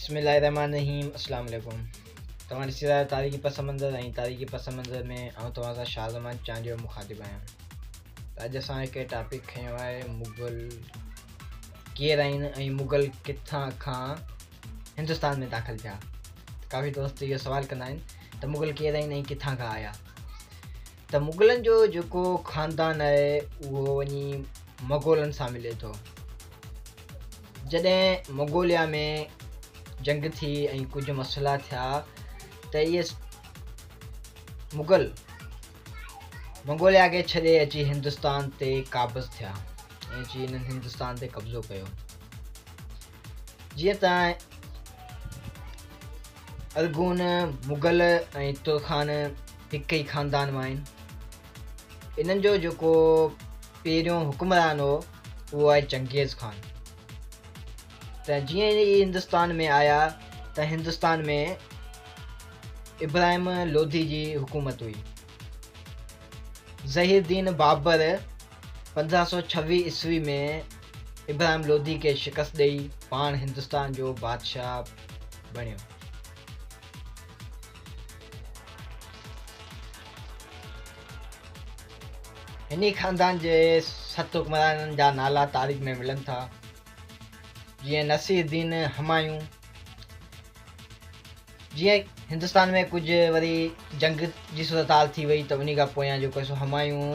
बिस्मिल्लाहिर्रहमानिर्रहीम अस्सलाम वालेकुम। तव्हां ॾिसी रहिया तारीख़ी पस मंज़र ऐं तारीख़ी पस मंज़र में आउं तव्हां सां शाह ज़मान चांद जो मुखातिब आहियां। त अॼु असां हिकु टॉपिक खयो आहे मुग़ल केरु आहिनि ऐं मुग़ल किथां खां हिंदुस्तान में दाख़िल थिया। काफ़ी दोस्त इहो सवाल कंदा आहिनि त मुग़ल केरु आहिनि ऐं किथां खां आया। त मुग़लनि जो जेको ख़ानदान आहे उहो वञी मंगोलनि सां मिले थो। जॾहिं मंगोलिया में जंग थी ऐं कुझु मसइला थिया त इहे मुग़ल मंगोलिया खे छॾे अची हिंदुस्तान ते क़ाबिज़ थिया ऐं अची हिननि हिंदुस्तान ते कब्ज़ो कयो। जीअं त अरगून मुग़ल ऐं तुर्खान हिकु ई ख़ानदान मां आहिनि। इन्हनि जो जेको पहिरियों हुक्मरान हो उहो आहे चंगेज़ ख़ान। त जीअं ई हिंदुस्तान में आया त हिंदुस्तान में इब्राहिम लोधी जी हुकूमत हुई। ज़हीरुद्दीन बाबर 1526 ईस्वी में इब्राहिम लोधी खे शिकस्त ॾेई पाण हिंदुस्तान जो बादशाह बणियो। हिन ख़ानदान जे 7 हुक्मराननि जा नाला तारीख़ में मिलनि था, जीअं नसीरुद्दीन हुमायूं। जीअं हिंदुस्तान में कुझु वरी जंग जी सूरत हाल थी वई त उन खां पोयां जेको सो हुमायूं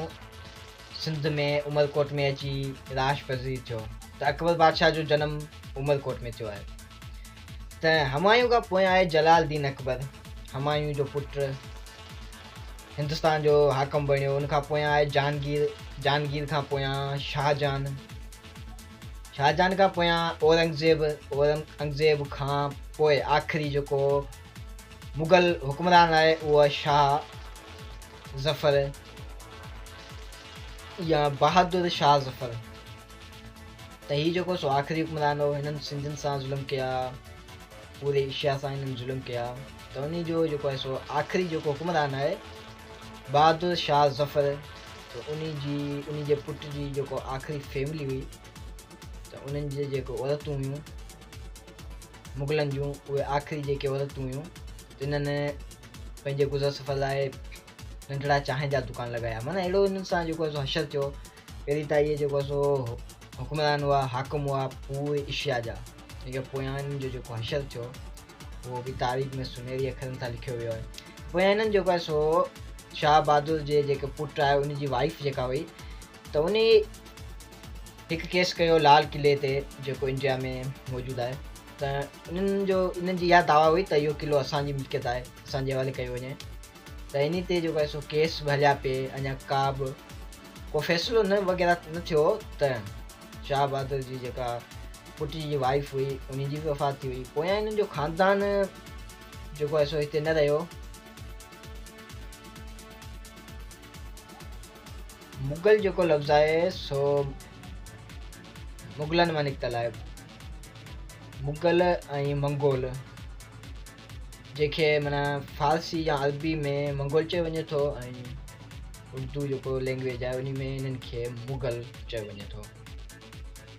सिंध में उमरकोट में अची राज पज़ीर थियो। त अकबर बादशाह जो जनमु उमरकोट में थियो आहे। त हुमायूं खां पोयां आहे जलालुद्दीन अकबर, हुमायूं जो पुटु हिंदुस्तान जो हाकम बणियो। उनखां पोयां आहे जहांगीर खां पोयां शाहजहान खां पोयां औरंगज़ेब खां पोइ आख़िरी जेको मुग़ल हुक्मरान आहे उहो आहे शाह ज़फ़र या बहादुर शाह ज़फ़र। त हीउ जेको सो आख़िरी हुक्मरान हो, हिननि सिंधियुनि सां ज़ुल्म कया, पूरे एशिया सां हिननि ज़ुल्म कया। त उन जो जेको आहे सो आख़िरी जेको हुक्मरान आहे बहादुर शाह ज़फ़र। त उन जे पुट जी जेको आख़िरी फैमिली हुई त उन्हनि जे जेको औरतूं हुयूं मुग़लनि जूं, उहे आख़िरी जेके औरतूं हुयूं त इन्हनि पंहिंजे गुज़र सफ़र लाइ नंढड़ा चांहि जा दुकान लॻाया। माना अहिड़ो हिननि सां जेको आहे सो हशर थियो। पहिरीं त इहे जेको आहे सो हुक्मरान हुआ, हाकम हुआ पूरे एशिया जा। इनखे पोयां हिननि जो जेको हशर थियो उहो बि तारीख़ में सुनहरी अखरनि सां लिखियो वियो आहे। पोयां हिननि जेको आहे सो शाह बहादुर जे जेके पुटु आहे उन जी वाइफ जेका हुई त उन हिकु केस कयो लाल किले ते जेको इंडिया में मौजूदु आहे। त इन्हनि जी इहा दावा हुई त इहो किलो असांजी मिल्कियत आहे, असांजे हवाले कयो वञे। त इन ते जेको आहे सो केस बि हलिया पिए, अञा को फ़ैसिलो वग़ैरह न थियो। त शाह बहादुर जी जेका पुट जी वाइफ हुई उन जी बि वफ़ात थी हुई। पोयां हिननि जो ख़ानदान जेको आहे सो हिते न रहियो। मुग़ल जेको लफ़्ज़ आहे सो मुग़लनि मां निकितल आहे। मुग़ल ऐं मंगोल जंहिंखे माना फ़ारसी या अरबी में मंगोल चयो वञे थो ऐं उर्दू जेको लैंग्वेज आहे उन में इन्हनि खे मुग़ल चयो वञे थो।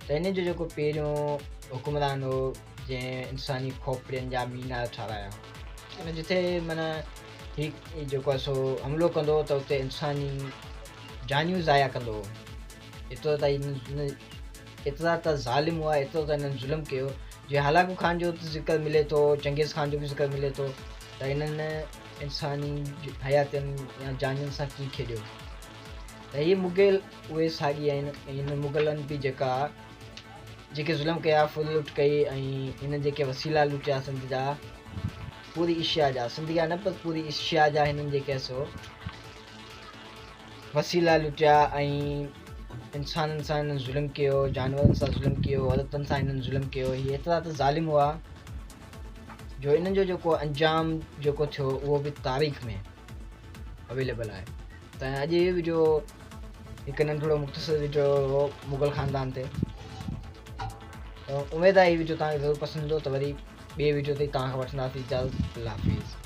त इन जो जेको पहिरियों हुक्मरान हो जंहिं इंसानी खोपड़ियुनि जा मीनार ठाहिराया। जिथे माना हीउ जेको आहे सो हमिलो कंदो त उते इंसानी जानियूं ज़ाया कंदो हो। एतिरा त ज़ालिम हुआ, एतिरो त हिननि ज़ुल्म कयो। जीअं हलाकू खान जो ज़िक्र मिले थो, चंगेज़ खान जो बि ज़िक्र मिले थो त हिननि इंसानी हयातियुनि या जानियुनि सां कीअं खेॾियो। त हीअ मुग़ल उहे साॻी आहिनि। ऐं हिन मुग़लनि बि जेके ज़ुल्म कया, फुल लुट कई ऐं हिन जेके वसीला लुटिया सिंध जा, पूरी एशिया जा, सिंध जा न पर पूरी एशिया जा हिननि जेके सो वसीला लुटिया ऐं इंसाननि सां हिननि ज़ुल्म कयो, जानवरनि सां ज़ुल्म कयो, औरतुनि सां हिननि ज़ुल्म कयो। हीअ एतिरा त ज़ालिम हुआ जो हिननि जो जेको अंजाम जेको थियो उहो बि तारीख़ में अवेलेबल आहे। त अॼु इहो वीडियो हिकु नंढिड़ो मुख़्तसर वीडियो हो मुग़ल ख़ानदान ते। उमेदु आहे हीअ वीडियो तव्हांखे ज़रूरु पसंदि ईंदो। त वरी ॿिए वीडियो ते तव्हांखां वठंदासीं इजाज़त। अल्लाह हाफ़िज़।